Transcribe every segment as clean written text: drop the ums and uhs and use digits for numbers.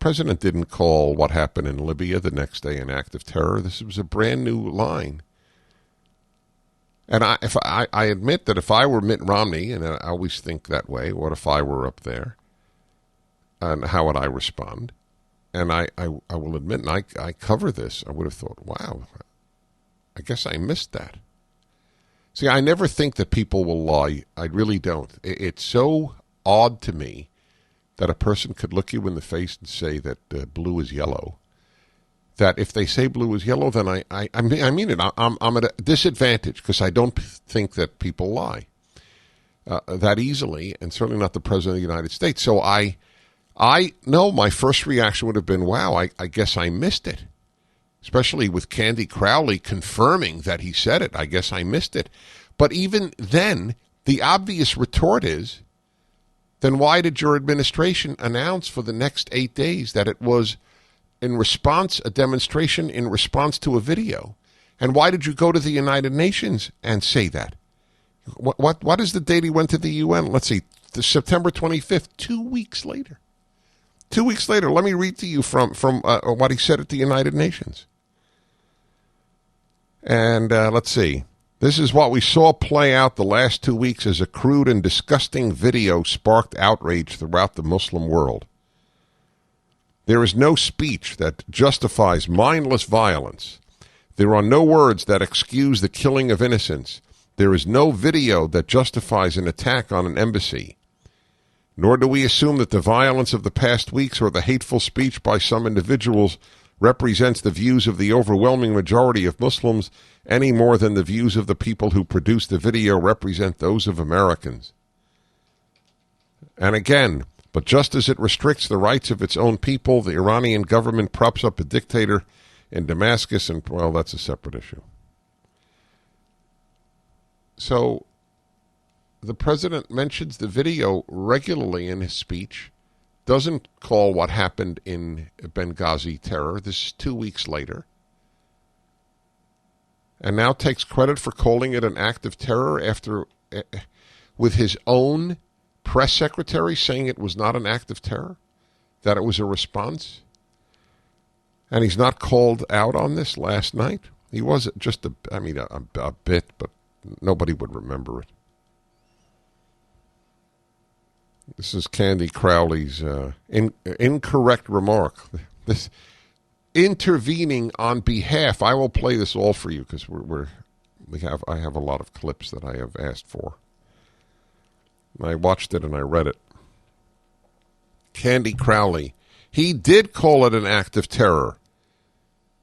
president didn't call what happened in Libya the next day an act of terror. This was a brand new line. And I admit that if I were Mitt Romney, and I always think that way, what if I were up there? And how would I respond? And I will admit, and I cover this, I would have thought, wow, I guess I missed that. See, I never think that people will lie. I really don't. It's so odd to me that a person could look you in the face and say that blue is yellow. That if they say blue is yellow, then I mean it. I'm at a disadvantage because I don't think that people lie that easily, and certainly not the President of the United States. So I know my first reaction would have been, wow, I guess I missed it. Especially with Candy Crowley confirming that he said it. I guess I missed it. But even then, the obvious retort is, then why did your administration announce for the next 8 days that it was a demonstration in response to a video? And why did you go to the United Nations and say that? What is the date he went to the UN? Let's see, September 25th, 2 weeks later. 2 weeks later, let me read to you from what he said at the United Nations. And let's see. This is what we saw play out the last 2 weeks as a crude and disgusting video sparked outrage throughout the Muslim world. There is no speech that justifies mindless violence. There are no words that excuse the killing of innocents. There is no video that justifies an attack on an embassy. Nor do we assume that the violence of the past weeks or the hateful speech by some individuals represents the views of the overwhelming majority of Muslims any more than the views of the people who produced the video represent those of Americans. And again, but just as it restricts the rights of its own people, the Iranian government props up a dictator in Damascus, and, well, that's a separate issue. So the president mentions the video regularly in his speech, doesn't call what happened in Benghazi terror. This is 2 weeks later. And now takes credit for calling it an act of terror after, with his own press secretary saying it was not an act of terror, that it was a response. And he's not called out on this last night. He was just a bit, but nobody would remember it. This is Candy Crowley's incorrect remark. This intervening on behalf. I will play this all for you because I have a lot of clips that I have asked for. I watched it and I read it. Candy Crowley. He did call it an act of terror.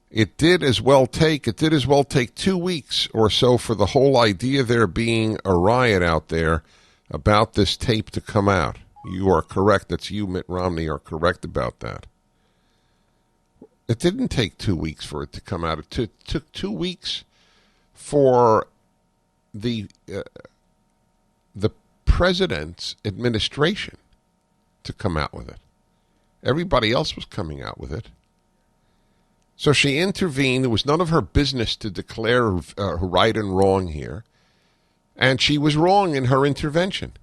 It did as well take 2 weeks or so for the whole idea there being a riot out there about this tape to come out. You are correct. That's you, Mitt Romney, are correct about that. It didn't take 2 weeks for it to come out. It took 2 weeks for the president's administration to come out with it. Everybody else was coming out with it. So she intervened. It was none of her business to declare right and wrong here. And she was wrong in her intervention.